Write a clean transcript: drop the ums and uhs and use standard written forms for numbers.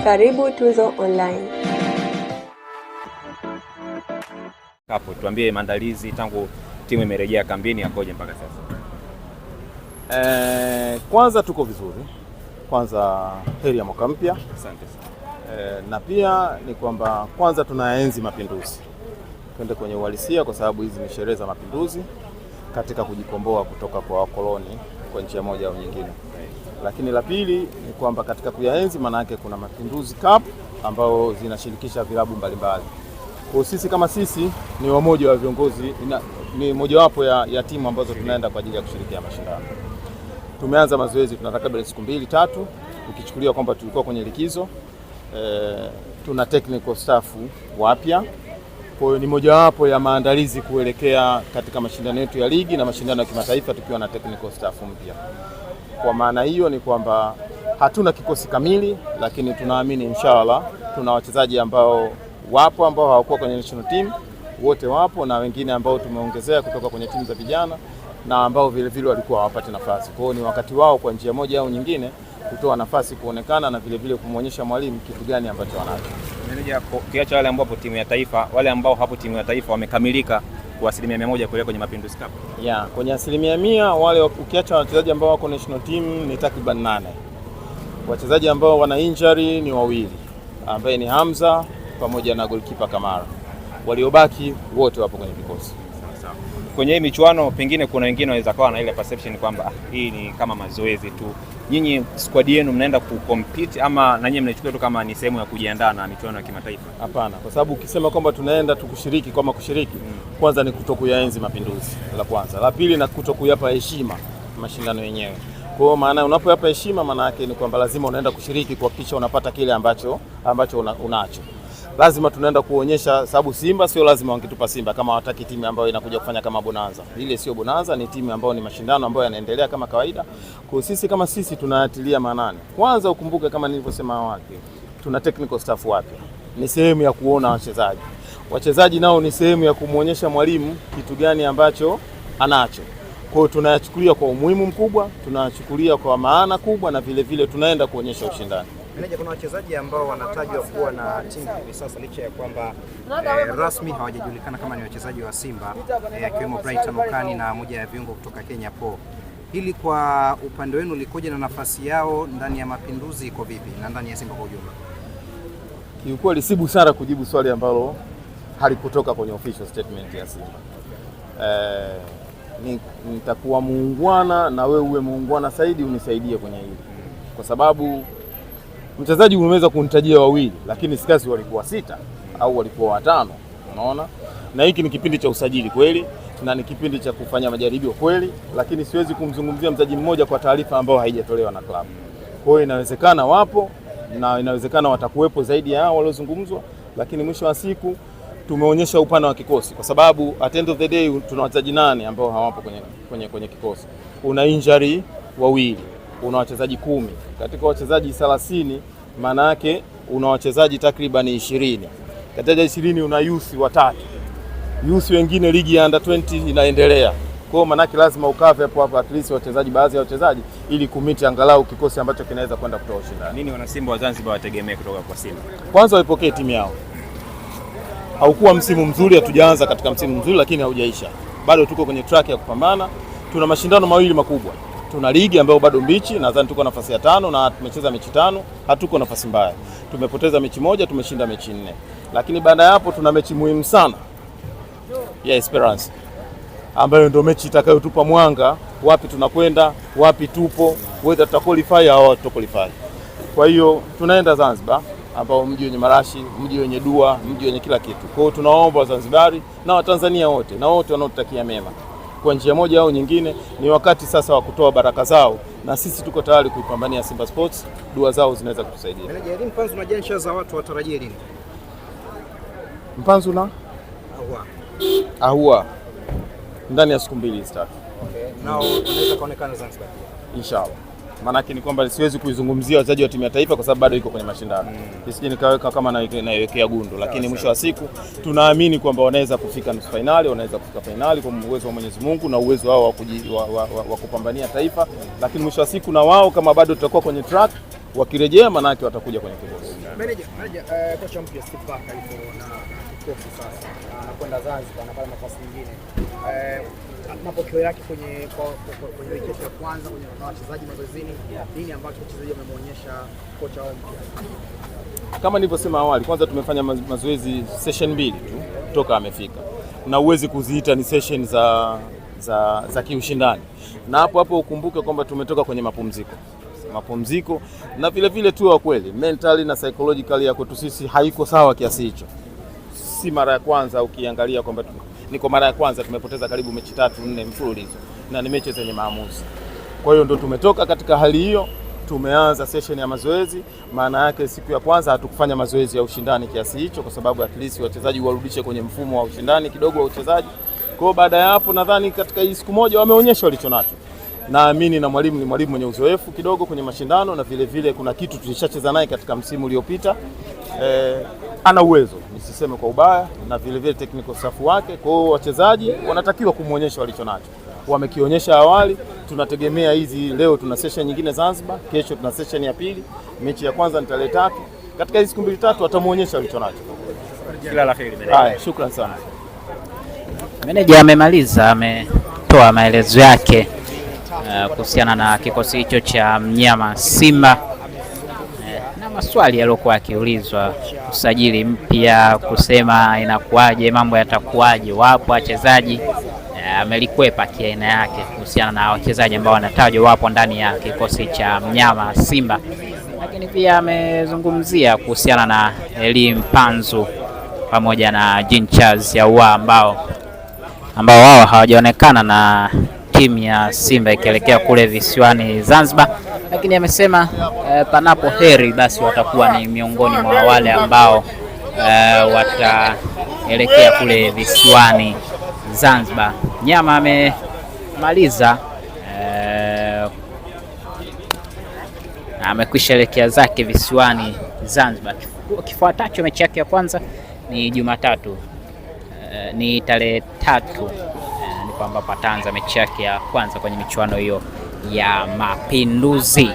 Karibu Tuzo Online. Hapo tuambie maandalizi tangu timu imerejea kambini yakoje mpaka sasa? Kwanza tuko vizuri. Kwanza heri ya mwaka mpya. Asante sana. Na pia ni kwamba kwanza tunaenzi mapinduzi. Twende kwenye uhalisia kwa sababu hizi ni sherehe za mapinduzi katika kujikomboa kutoka kwa wakoloni kwa njia moja au nyingine. Lakini la pili ni kwamba katika kuyaenzi maana yake kuna Mapinduzi Cup ambao zinashirikisha vilabu mbalimbali. Kwa sisi kama sisi ni wamoja wa viongozi, ni mojawapo ya timu ambazo tunaenda kwa ajili ya kushirikia mashindano. Tumeanza mazoezi, tuna takriban siku 2-3 ukichukulia kwamba tulikuwa kwenye likizo. Tuna technical staff wapya. Kwa hiyo ni mojawapo ya maandalizi kuelekea katika mashindano yetu ya ligi na mashindano ya kimataifa tukiwa na technical staff mpya. Kwa maana hiyo ni kwamba hatuna kikosi kamili, lakini tunaamini inshallah tuna wachezaji ambao wapo ambao hawakuwa kwenye national team, wote wapo, na wengine ambao tumeongezea kutoka kwenye timu za vijana na ambao vile vile walikuwa hawapati nafasi. Kwa hiyo ni wakati wao kwa njia moja au nyingine kutoa nafasi kuonekana na vile vile kumuonyesha mwalimu kitu gani ambacho wanacho. Meneja, kiacha wale ambao timu ya taifa, wale ambao hapo timu ya taifa wamekamilika kwa 100% kuelekea kwenye Mapinduzi Cup. Kwenye 100% wale ukiacha wachezaji ambao wako national team ni takriban 8. Wachezaji ambao wana injury ni 2, ambaye ni Hamza pamoja na goalkeeper Kamara. Waliobaki wote wapo kwenye vikosi. Sawa. Kwenye hii michuano pengine kuna wengine waweza kuwa na ile perception kwamba hii ni kama mazoezi tu. Nyinyi squad yenu mnaenda kucompete ama na nyinyi mnachukua tu kama ni sehemu ya kujiandaa na michuano ya kimataifa? Hapana, kwa sababu ukisema kwamba tunaenda tukushiriki kama kushiriki, kwanza ni kutokuyaenzi mapinduzi. La kwanza, la pili na kutokuyapa heshima mashindano yenyewe. Kwa hiyo maana unapoyapa heshima maana yake ni kwamba lazima unaenda kushiriki kuhakikisha unapata kile ambacho unacho. Lazima tunaenda kuonyesha, sababu Simba sio lazima wangetupa Simba kama wataki timu ambayo inakuja kufanya kama bonanza. Ile sio bonanza, ni timu ambayo ni mashindano ambayo yanaendelea kama kawaida. Kwa sisi kama sisi tunatilia maanani. Kwanza ukumbuke kama nilivyosema awali, tuna technical staff wapya. Ni sehemu ya kuona wachezaji. Wachezaji nao ni sehemu ya kumuonyesha mwalimu kitu gani ambacho anacho. Kwa hiyo tunayachukulia kwa umuhimu mkubwa, tunayachukulia kwa maana kubwa na vile vile tunaenda kuonyesha ushindani. Meneja, kuna wachezaji ambao wanatajwa kuwa na timu hivi sasa licha ya kwamba rasmi hawajajulikana kama ni wachezaji wa Simba, akiwemo Brighton Okani na moja ya viungo kutoka Kenya Po. Hili kwa upande wenu likoje na nafasi yao ndani ya Mapinduzi iko vipi na ndani ya Simba kwa ujumla? Kiukweli si busara kujibu swali ambalo halikutoka kwenye official statement ya Simba. Nitakuwa muungwana na wewe uwe muungwana zaidi unisaidie kwenye hili. Kwa sababu mchezaji unaweza kunitajia 2 lakini sikazi walikuwa 6 au walikuwa 5, unaona? Na hiki ni kipindi cha usajili kweli na ni kipindi cha kufanya majaribio kweli, lakini siwezi kumzungumzia mchezaji mmoja kwa taarifa ambayo haijatolewa na klabu. Kwa hiyo inawezekana wapo na inawezekana watakuwepo zaidi ya hao waliozungumzwa, lakini mwisho wa siku tumeonyesha upana wa kikosi kwa sababu at end of the day tuna wachezaji 8 ambao hawapo kwenye kikosi. Una injury 2, una wachezaji 10. Katika wachezaji 30 maana yake una wachezaji takriban 20. Katika 20 una youth 3. Youth wengine ligi ya under 20 inaendelea. Kwa hiyo maana yake lazima ukave hapo at least wachezaji, baadhi ya wachezaji ili kumiti angalau kikosi ambacho kinaweza kwenda kutoa ushindani. Nini wana Simba wa Zanzibar wategemee kutoka kwa Simba? Kwanza waipokee timu yao. Haukuwa msimu mzuri, hatujaanza katika msimu mzuri lakini haujaisha. Bado tuko kwenye track ya kupambana. Tuna mashindano 2 makubwa. Tuna ligi ambayo bado mbichi, nadhani tuko nafasi ya 5 na tumecheza mechi 5, hatuko nafasi mbaya. Tumepoteza mechi 1, tumeshinda mechi 4. Lakini baada ya hapo tuna mechi muhimu sana ya Esperance, ambayo ndio mechi itakayotupa mwanga wapi tunakwenda, wapi tupo, whether tutaqualify au hatuqualify. Kwa hiyo tunaenda Zanzibar ambao mji wenye marashi, mji wenye dua, mji wenye kila kitu. Kwa hiyo tunaomba Wazanzibari na Watanzania wote na wote wanaotutakia mema kwa njia moja au nyingine, ni wakati sasa wa kutoa baraka zao na sisi tuko tayari kuipambania Simba Sports. Dua zao zinaweza kutusaidia. Meneja, lini Mpanzu na Jansha za watu watarajie lini? Mpanzu na Ahua ndani ya siku 2-3. Okay. Nao wanaweza kaonekana Zanzibar. Inshallah. Maanake ni kwamba siwezi kuizungumzia wachezaji wa timu ya taifa kwa sababu bado iko kwenye mashindano. Nisije nikaweka kama naiwekea gundu, lakini mwisho wa siku tunaamini kwamba wanaweza kufika nusu finali, wanaweza kufika finali kwa uwezo wa Mwenyezi Mungu na uwezo wao wa kupambania taifa, lakini mwisho wa siku na wao kama bado tutakuwa kwenye track wakirejea manake watakuja kwenye kikosi. Kocha mpya Steve Barker yupo na kikosi sasa, anakwenda Zanzibar, anapata nafasi nyingine. Mapokeo yake kwenye wiki ya kwanza kwenye wachezaji mazoezini, nini ambacho wachezaji wamemuonyesha kocha wao mpya? Kama nilivyosema awali, kwanza tumefanya mazoezi session 2 tu toka amefika, na uwezi kuziita ni session za kiushindani, na hapo ukumbuke kwamba tumetoka kwenye mapumziko na vile tu wa kweli mentally na psychologically ya kwetu sisi haiko sawa kiasi hicho. Si mara ya kwanza ukiangalia kwamba niko mara ya kwanza tumepoteza karibu mechi 3-4 mfululizo na ni mechi zenye maamuzi. Kwa hiyo ndo tumetoka katika hali hiyo, tumeanza session ya mazoezi. Maana yake siku ya kwanza hatukufanya mazoezi ya ushindani kiasi hicho, kwa sababu at least wachezaji warudishe kwenye mfumo wa ushindani kidogo wa uchezaji. Kwa hiyo baada ya hapo nadhani katika hii siku moja wameonyesha walichonacho. Naamini na mwalimu ni mwalimu mwenye uzoefu kidogo kwenye mashindano, na vile kuna kitu tulishacheza naye katika msimu uliopita. Ana uwezo, nisiseme kwa ubaya, na vile technical staff wake. Kwa hiyo wachezaji wanatakiwa kumuonyesha walichonacho. Wamekionyesha awali, tunategemea hizi leo tuna session nyingine Zanzibar, kesho tuna session ya pili, mechi ya kwanza ni tarehe 3. Katika hizi siku 2-3 watamuonyesha walichonacho. Kila la heri meneja. Haya, shukrani sana. Meneja amemaliza, ametoa maelezo yake kuhusiana na kikosi hicho cha mnyama Simba na maswali yaliokuwa yakiulizwa, usajili mpya, kusema inakuaje, mambo yatakuaje, wapo wachezaji, amelikwepa kiaina yake kuhusiana na wachezaji ambao wanatajwa wapo ndani ya kikosi cha mnyama Simba. Lakini pia amezungumzia kuhusiana na Elie Mpanzu pamoja na Jean Charles Ahoua ambao wao hawajaonekana na timu ya Simba ikielekea kule visiwani Zanzibar, lakini amesema panapo heri basi watakuwa ni miongoni mwa wale ambao wataelekea kule visiwani Zanzibar. Nyama amemaliza, amekwisha elekea zake visiwani Zanzibar. Kifuatacho mechi yake ya kwanza ni Jumatatu, ni tarehe 3, ni kwamba patanza mechi yake ya kwanza kwenye michuano hiyo ya Mapinduzi.